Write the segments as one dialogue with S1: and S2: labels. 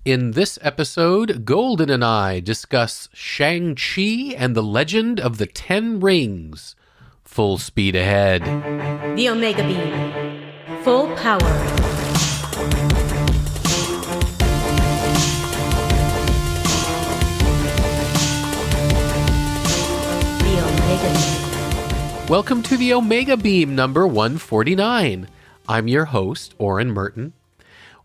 S1: In this episode, Golden and I discuss Shang-Chi and the Legend of the Ten Rings. Full speed ahead.
S2: The Omega Beam. Full power. The Omega Beam.
S1: Welcome to the Omega Beam number 149. I'm your host, Oren Merton.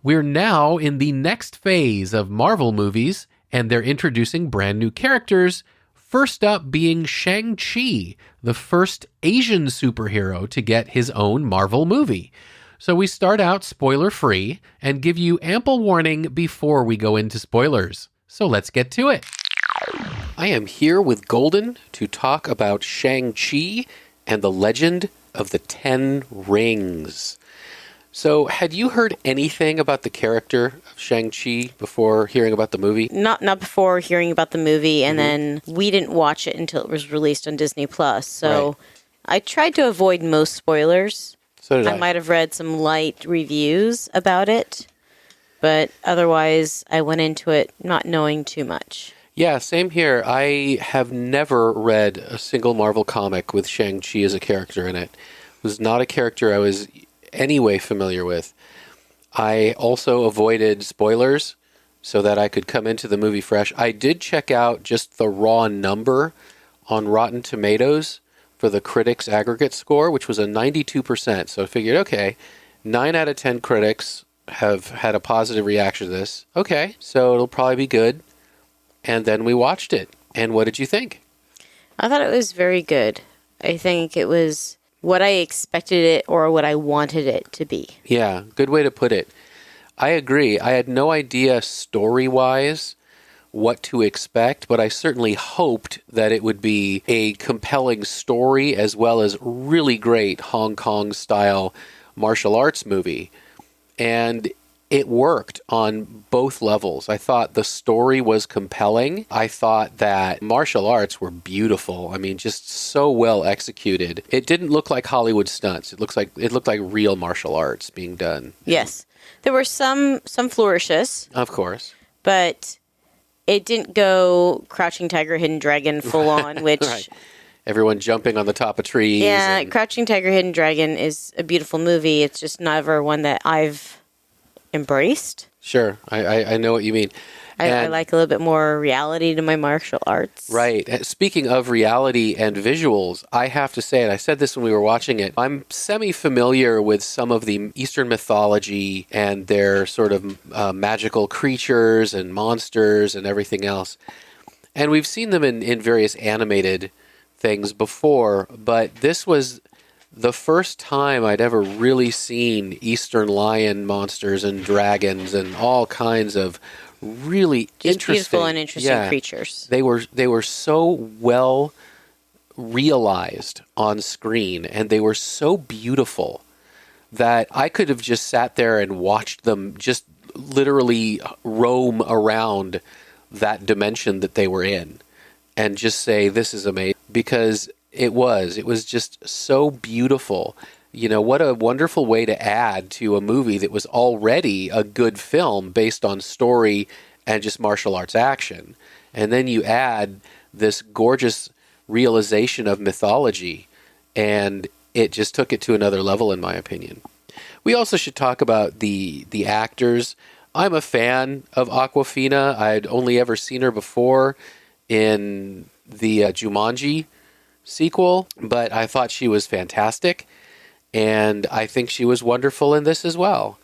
S1: We're now in the next phase of Marvel movies, and they're introducing brand new characters, first up being Shang-Chi, the first Asian superhero to get his own Marvel movie. So we start out spoiler-free and give you ample warning before we go into spoilers. So let's get to it. I am here with Golden to talk about Shang-Chi and the Legend of the Ten Rings. So, had you heard anything about the character of Shang-Chi before hearing about the movie?
S2: Not before hearing about the movie, and then we didn't watch it until it was released on Disney+. So
S1: Right.
S2: I tried to avoid most spoilers.
S1: So did
S2: I
S1: I.
S2: might have read some light reviews about it, but otherwise I went into it not knowing too much.
S1: Yeah, same here. I have never read a single Marvel comic with Shang-Chi as a character in it. It was not a character I was anyway familiar with. I also avoided spoilers so that I could come into the movie fresh. I did check out just the raw number on Rotten Tomatoes for the critics aggregate score, which was a 92%. So I figured, okay, 9 out of 10 critics have had a positive reaction to this. Okay, so it'll probably be good. And then we watched it. And what did you think?
S2: I thought it was very good. I think it was what I expected it or what I wanted it to be.
S1: Yeah, good way to put it. I agree. I had no idea story-wise what to expect, but I certainly hoped that it would be a compelling story as well as really great Hong Kong-style martial arts movie. And it worked on both levels. I thought the story was compelling. I thought that martial arts were beautiful. I mean, just so well executed. It didn't look like Hollywood stunts. It looked like real martial arts being done.
S2: Yes. There were some flourishes,
S1: Of course.
S2: but it didn't go Crouching Tiger, Hidden Dragon full on, which...
S1: Right. Everyone jumping on the top of trees.
S2: Yeah,
S1: and-
S2: Crouching Tiger, Hidden Dragon is a beautiful movie. It's just never one that I've embraced.
S1: Sure. I know what you mean.
S2: I
S1: And-
S2: like a little bit more reality to my martial arts.
S1: Right. Speaking of reality and visuals, I have to say, and I said this when we were watching it, I'm semi-familiar with some of the Eastern mythology and their sort of magical creatures and monsters and everything else. And we've seen them in various animated things before, but this was the first time I'd ever really seen Eastern lion monsters and dragons and all kinds of really
S2: Just
S1: interesting,
S2: beautiful and interesting creatures.
S1: They were so well realized on screen, and they were so beautiful that I could have just sat there and watched them just literally roam around that dimension that they were in and just say, this is amazing, because it was just so beautiful. You know, what a wonderful way to add to a movie that was already a good film based on story and just martial arts action. And then you add this gorgeous realization of mythology, and it just took it to another level, in my opinion. We also should talk about the actors. I'm a fan of Awkwafina. I'd only ever seen her before in the Jumanji sequel, but I thought she was fantastic, and I think she was wonderful in this as well.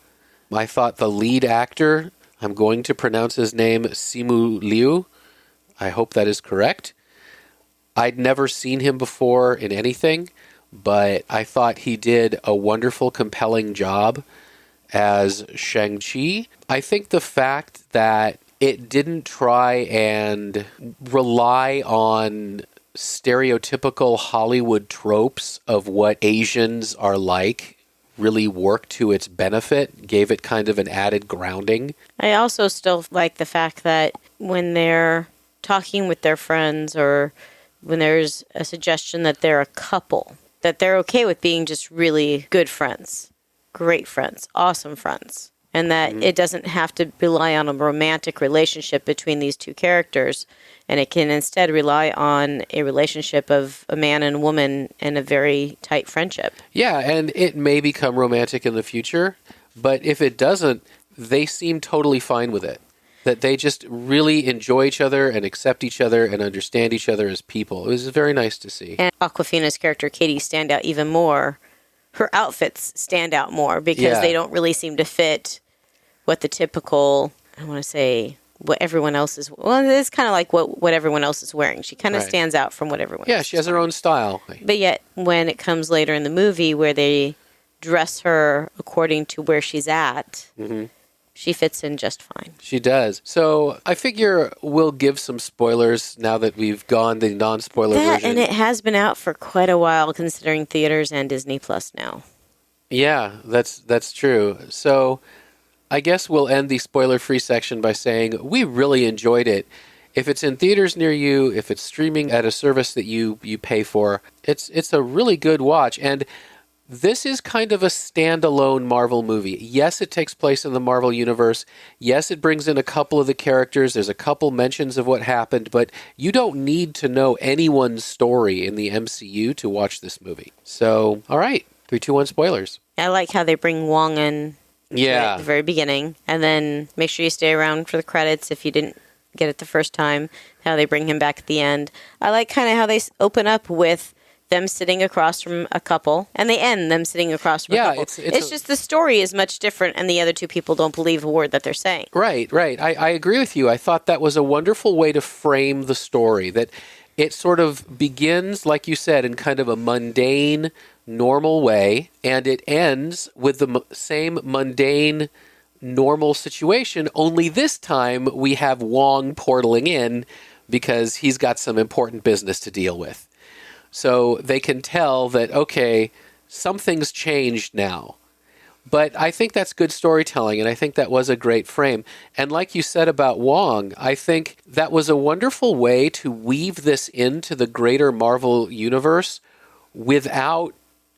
S1: I thought the lead actor, I'm going to pronounce his name Simu Liu, I hope that is correct. I'd never seen him before in anything, but I thought he did a wonderful, compelling job as Shang-Chi. I think the fact that it didn't try and rely on stereotypical Hollywood tropes of what Asians are like really worked to its benefit, gave it kind of an added grounding.
S2: I also still like the fact that when they're talking with their friends or when there's a suggestion that they're a couple, that they're okay with being just really good friends, great friends, awesome friends. and that it doesn't have to rely on a romantic relationship between these two characters, and it can instead rely on a relationship of a man and woman and a very tight friendship.
S1: Yeah, and it may become romantic in the future, but if it doesn't, they seem totally fine with it. That they just really enjoy each other and accept each other and understand each other as people. It was very nice to see.
S2: And Aquafina's character, Katie, stand out even more. Her outfits stand out more because they don't really seem to fit what the typical, I want to say, what everyone else is. Well, it's kind of like what everyone else is wearing. She kind of stands out from what everyone else is.
S1: Yeah, she has her own style.
S2: But yet, when it comes later in the movie where they dress her according to where she's at, she fits in just fine.
S1: She does. So I figure we'll give some spoilers now that we've gone the non-spoiler version.
S2: And it has been out for quite a while, considering theaters and Disney Plus now.
S1: Yeah, that's true. So I guess we'll end the spoiler-free section by saying we really enjoyed it. If it's in theaters near you, if it's streaming at a service that you pay for, it's a really good watch. And this is kind of a standalone Marvel movie. Yes, it takes place in the Marvel Universe. Yes, it brings in a couple of the characters. There's a couple mentions of what happened, but you don't need to know anyone's story in the MCU to watch this movie. So, all right, 3, 2, 1 spoilers.
S2: I like how they bring Wong in
S1: at
S2: the very beginning, and then make sure you stay around for the credits if you didn't get it the first time, how they bring him back at the end. I like kind of how they open up with them sitting across from a couple, and they end them sitting across from a couple. It's just the story is much different, and the other two people don't believe a word that they're saying.
S1: Right. I agree with you. I thought that was a wonderful way to frame the story, that it sort of begins, like you said, in kind of a mundane, normal way, and it ends with the same mundane, normal situation, only this time we have Wong portaling in because he's got some important business to deal with. So they can tell that, okay, something's changed now. But I think that's good storytelling, and I think that was a great frame. And like you said about Wong, I think that was a wonderful way to weave this into the greater Marvel universe without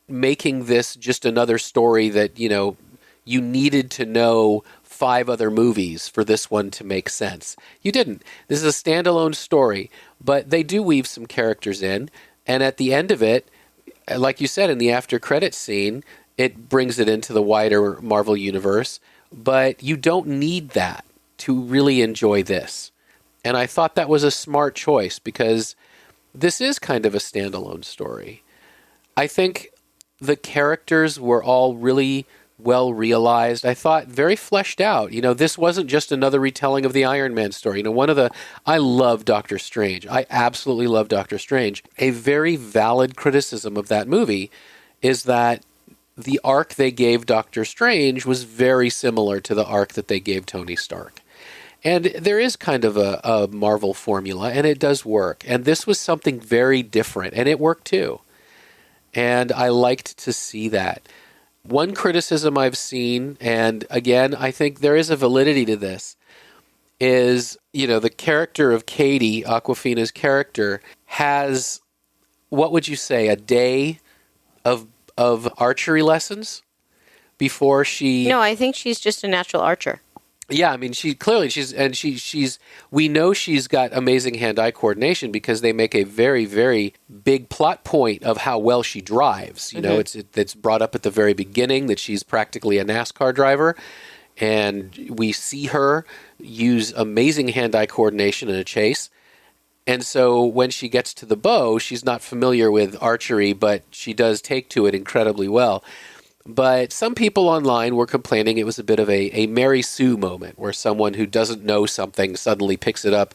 S1: making this just another story that, you needed to know 5 other movies for this one to make sense. You didn't. This is a standalone story, but they do weave some characters in. And at the end of it, like you said, in the after credits scene, it brings it into the wider Marvel universe. But you don't need that to really enjoy this. And I thought that was a smart choice because this is kind of a standalone story. I think the characters were all really well realized. I thought very fleshed out. This wasn't just another retelling of the Iron Man story. I love Doctor Strange. I absolutely love Doctor Strange. A very valid criticism of that movie is that the arc they gave Doctor Strange was very similar to the arc that they gave Tony Stark. And there is kind of a Marvel formula, and it does work. And this was something very different, and it worked too. And I liked to see that. One criticism I've seen, and again, I think there is a validity to this, is, the character of Katie, Awkwafina's character, has, what would you say, a day of archery lessons before she...
S2: No, I think she's just a natural archer.
S1: Yeah, I mean, we know she's got amazing hand-eye coordination because they make a very, very big plot point of how well she drives. It's brought up at the very beginning that she's practically a NASCAR driver, and we see her use amazing hand-eye coordination in a chase. And so when she gets to the bow, she's not familiar with archery, but she does take to it incredibly well. But some people online were complaining it was a bit of a Mary Sue moment where someone who doesn't know something suddenly picks it up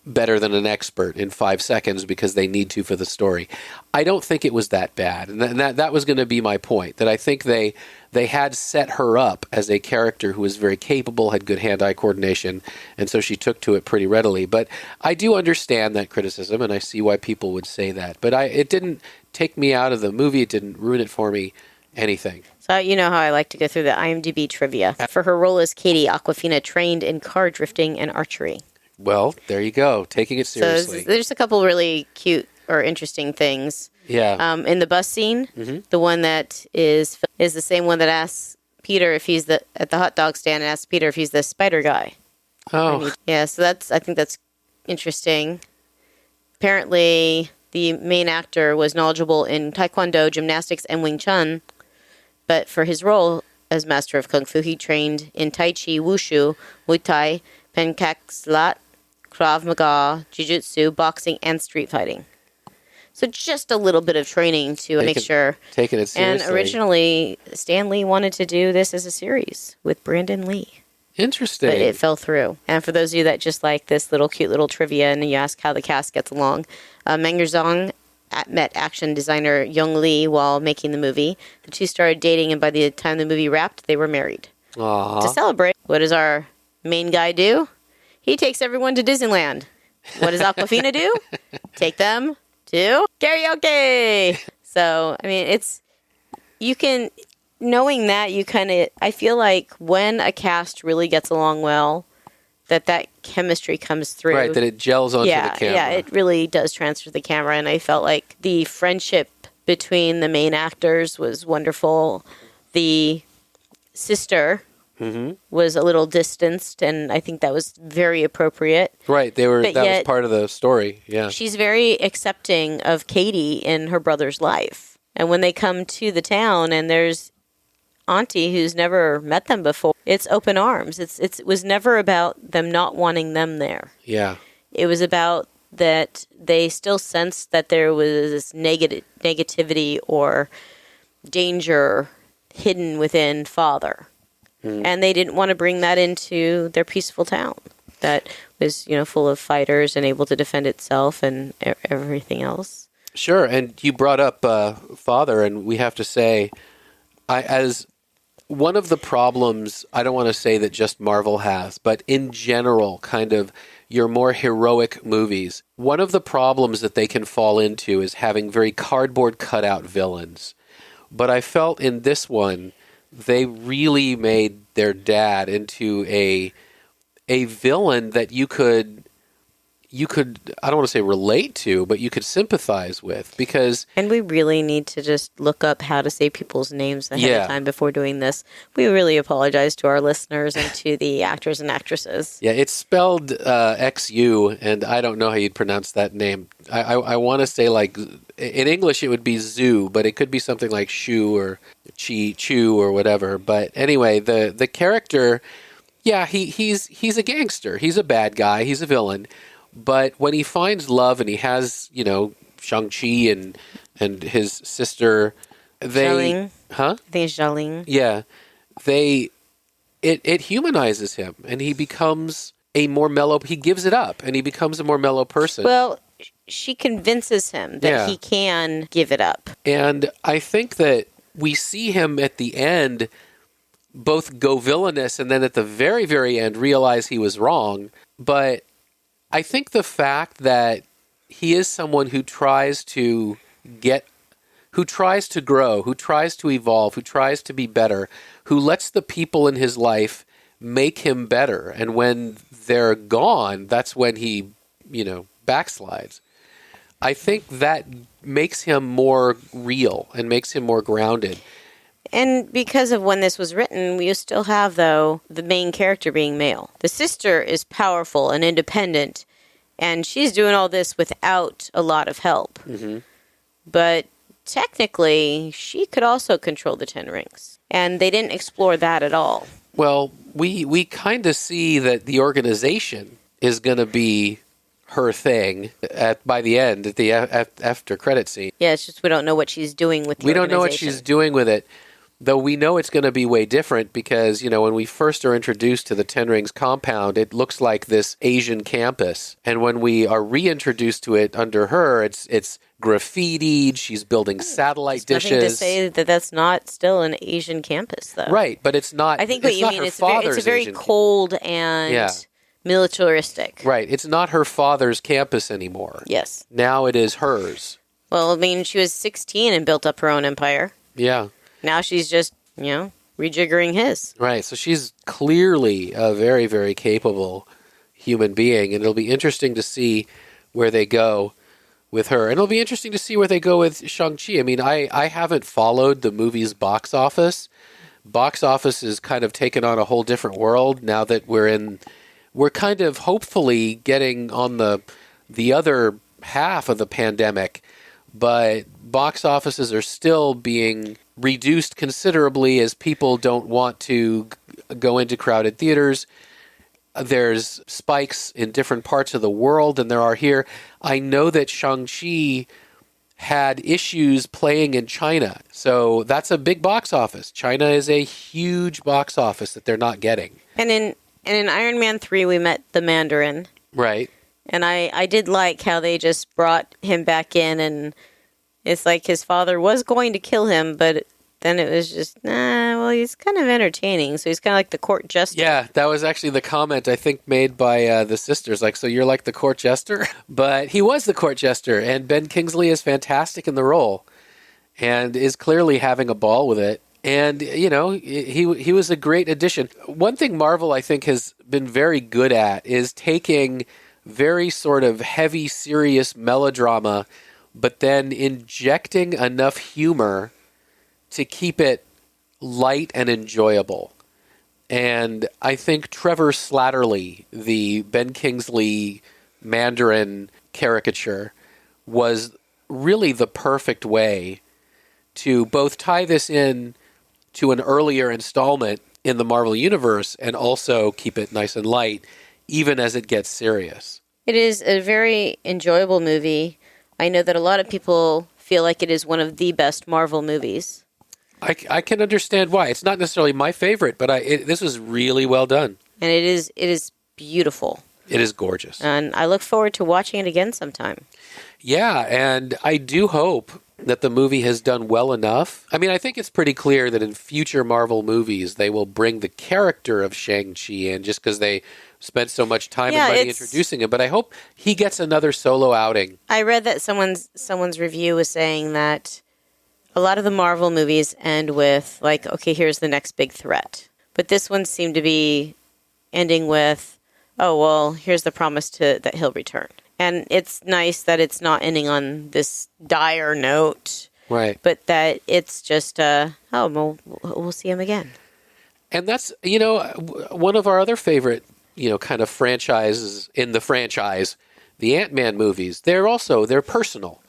S1: better than an expert in 5 seconds because they need to for the story. I don't think it was that bad. And that was going to be my point, that I think they had set her up as a character who was very capable, had good hand-eye coordination, and so she took to it pretty readily. But I do understand that criticism, and I see why people would say that. But it didn't take me out of the movie. It didn't ruin it for me. Anything.
S2: So you know how I like to go through the IMDb trivia. For her role as Katie, Awkwafina trained in car drifting and archery.
S1: Well, there you go. Taking it seriously.
S2: So there's a couple really cute or interesting things.
S1: Yeah.
S2: In the bus scene, the one that is the same one that asks Peter if he's at the hot dog stand and asks Peter if he's the spider guy.
S1: Oh,
S2: Yeah, so I think that's interesting. Apparently, the main actor was knowledgeable in Taekwondo, gymnastics, and Wing Chun, but for his role as master of Kung Fu, he trained in Tai Chi, Wushu, Muay Thai, Pencastilat, Krav Maga, Jiu-Jitsu, boxing, and street fighting. So just a little bit of training to make sure.
S1: Taking it seriously.
S2: And originally, Stan Lee wanted to do this as a series with Brandon Lee.
S1: Interesting.
S2: But it fell through. And for those of you that just like this little cute little trivia and you ask how the cast gets along, Menger Zhang met action designer Young Lee while making the movie. The two started dating, and by the time the movie wrapped, they were married.
S1: Aww.
S2: To celebrate, what does our main guy do? He takes everyone to Disneyland. What does Aquafina do? Take them to karaoke. So, I mean, knowing that, I feel like when a cast really gets along well, that chemistry comes through.
S1: Right, that it gels onto the camera.
S2: Yeah, it really does transfer to the camera, and I felt like the friendship between the main actors was wonderful. The sister was a little distanced, and I think that was very appropriate.
S1: Right, that was part of the story, yeah.
S2: She's very accepting of Katie in her brother's life. And when they come to the town and there's Auntie who's never met them before, it's open arms. It was never about them not wanting them there.
S1: Yeah.
S2: It was about that they still sensed that there was negativity or danger hidden within father. And they didn't want to bring that into their peaceful town that was, full of fighters and able to defend itself and everything else.
S1: Sure, and you brought up father, and we have to say, as one of the problems, I don't want to say that just Marvel has, but in general, kind of your more heroic movies, one of the problems that they can fall into is having very cardboard cutout villains. But I felt in this one, they really made their dad into a villain that you could I don't want to say relate to, but you could sympathize with, because...
S2: And we really need to just look up how to say people's names ahead of time before doing this. We really apologize to our listeners and to the actors and actresses.
S1: Yeah, it's spelled XU, and I don't know how you'd pronounce that name. I want to say, like, in English it would be Zoo, but it could be something like Shu or Chu or whatever. But anyway, the character, yeah, he's a gangster. He's a bad guy. He's a villain. But when he finds love and he has, Shang-Chi and his sister,
S2: Xialing.
S1: Huh?
S2: I think it's Xialing.
S1: Yeah. It humanizes him, and he becomes he gives it up, and he becomes a more mellow person.
S2: Well, she convinces him that he can give it up.
S1: And I think that we see him at the end both go villainous and then at the very, very end realize he was wrong. But I think the fact that he is someone who tries to grow, who tries to evolve, who tries to be better, who lets the people in his life make him better. And when they're gone, that's when he, backslides. I think that makes him more real and makes him more grounded.
S2: And because of when this was written, we still have, though, the main character being male. The sister is powerful and independent, and she's doing all this without a lot of help. Mm-hmm. But technically, she could also control the Ten Rings. And they didn't explore that at all.
S1: Well, we kind of see that the organization is going to be her thing by the end, at the after credit scene.
S2: Yeah, it's just we don't know what she's doing with the
S1: organization. We don't know what she's doing with it. Though we know it's going to be way different because, when we first are introduced to the Ten Rings compound, it looks like this Asian campus. And when we are reintroduced to it under her, it's graffitied. She's building satellite dishes.
S2: Nothing to say that that's not still an Asian campus, though.
S1: Right, but it's not.
S2: I think what you mean it's a very cold and militaristic.
S1: Right, it's not her father's campus anymore.
S2: Yes.
S1: Now it is hers.
S2: Well, I mean, she was 16 and built up her own empire.
S1: Yeah.
S2: Now she's just, rejiggering his.
S1: Right. So she's clearly a very, very capable human being. And it'll be interesting to see where they go with her. And it'll be interesting to see where they go with Shang-Chi. I mean, I haven't followed the movie's box office, box office is kind of taken on a whole different world now that we're kind of hopefully getting on the other half of the pandemic, but box offices are still being reduced considerably as people don't want to go into crowded theaters. There's spikes in different parts of the world than there are here. I know that Shang-Chi had issues playing in China, so that's a big box office. China is a huge box office that they're not getting.
S2: And in Iron Man 3, we met the Mandarin.
S1: Right.
S2: And I did like how they just brought him back in, and it's like his father was going to kill him, but then it was just, well, he's kind of entertaining. So he's kind of like the court jester.
S1: Yeah, that was actually the comment, I think, made by the sisters. Like, so you're like the court jester? But he was the court jester, and Ben Kingsley is fantastic in the role and is clearly having a ball with it. And, you know, he was a great addition. One thing Marvel, I think, has been very good at is taking very sort of heavy, serious melodrama, but then injecting enough humor to keep it light and enjoyable. And I think Trevor Slattery, the Ben Kingsley Mandarin caricature, was really the perfect way to both tie this in to an earlier installment in the Marvel Universe and also keep it nice and light, even as it gets serious.
S2: It is a very enjoyable movie. I know that a lot of people feel like it is one of the best Marvel movies.
S1: I can understand why. It's not necessarily my favorite, but this was really well done.
S2: And it is beautiful.
S1: It is gorgeous.
S2: And I look forward to watching it again sometime.
S1: Yeah, and I do hope that the movie has done well enough. I mean, I think it's pretty clear that in future Marvel movies, they will bring the character of Shang-Chi in just because they spent so much time and money introducing him. But I hope he gets another solo outing.
S2: I read that someone's review was saying that a lot of the Marvel movies end with, like, okay, here's the next big threat. But this one seemed to be ending with, oh, well, here's the promise that he'll return. And it's nice that it's not ending on this dire note.
S1: Right.
S2: But that it's just, we'll see him again.
S1: And that's, one of our other favorite, kind of franchises in the franchise, the Ant-Man movies. They're personal.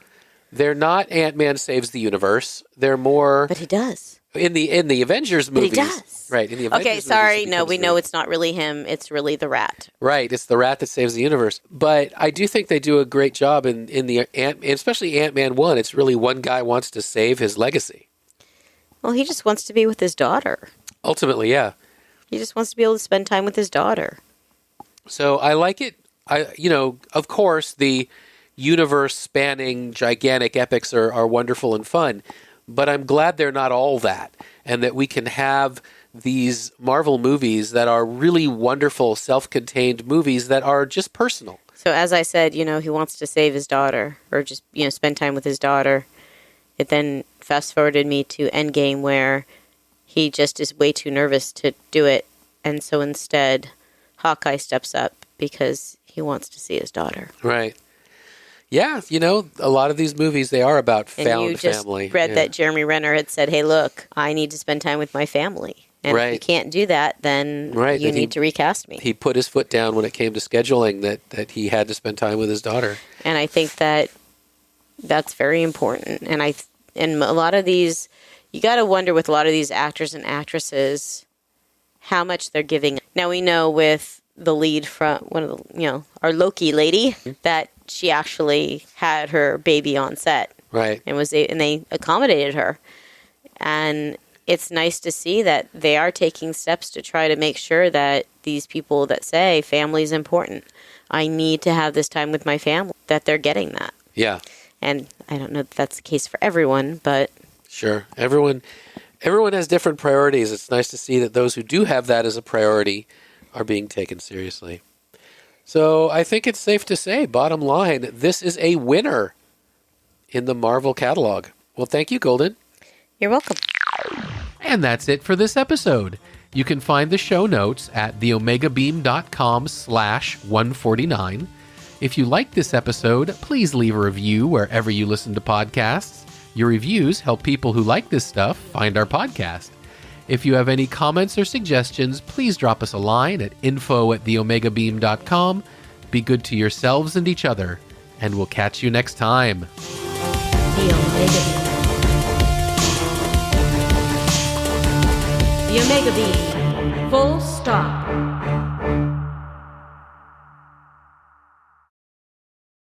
S1: They're not Ant-Man saves the universe. They're more...
S2: But he does.
S1: In the Avengers movies.
S2: But he does.
S1: Right. In the Avengers movies,
S2: sorry. No, we know it's not really him. It's really the rat.
S1: Right. It's the rat that saves the universe. But I do think they do a great job in the especially Ant-Man 1. It's really one guy wants to save his legacy.
S2: Well, he just wants to be with his daughter.
S1: Ultimately, yeah.
S2: He just wants to be able to spend time with his daughter.
S1: So I like it. Of course, the universe-spanning gigantic epics are wonderful and fun, but I'm glad they're not all that, and that we can have these Marvel movies that are really wonderful, self-contained movies that are just personal.
S2: So as I said, he wants to save his daughter, or just, spend time with his daughter. It then fast-forwarded me to Endgame, where he just is way too nervous to do it, and so instead, Hawkeye steps up because he wants to see his daughter.
S1: Right. Yeah, a lot of these movies, they are about found family.
S2: And you just read that Jeremy Renner had said, hey, look, I need to spend time with my family. And if you can't do that, then you need to recast me. He
S1: put his foot down when it came to scheduling that he had to spend time with his daughter.
S2: And I think that's very important. And a lot of these, you got to wonder with a lot of these actors and actresses how much they're giving. Now we know with the lead from one of the, our Loki lady, that she actually had her baby on set,
S1: right?
S2: And they accommodated her, and it's nice to see that they are taking steps to try to make sure that these people that say family is important, I need to have this time with my family, that they're getting that.
S1: Yeah.
S2: And I don't know if that's the case for everyone, but
S1: sure, everyone has different priorities. It's nice to see that those who do have that as a priority are being taken seriously. So I think it's safe to say, bottom line, this is a winner in the Marvel catalog. Well, thank you, Golden.
S2: You're welcome.
S1: And that's it for this episode. You can find the show notes at theomegabeam.com/149. If you liked this episode, please leave a review wherever you listen to podcasts. Your reviews help people who like this stuff find our podcast. If you have any comments or suggestions, please drop us a line at info@theomegabeam.com. Be good to yourselves and each other, and we'll catch you next time.
S3: The Omega Beam. The Omega Beam. Full stop.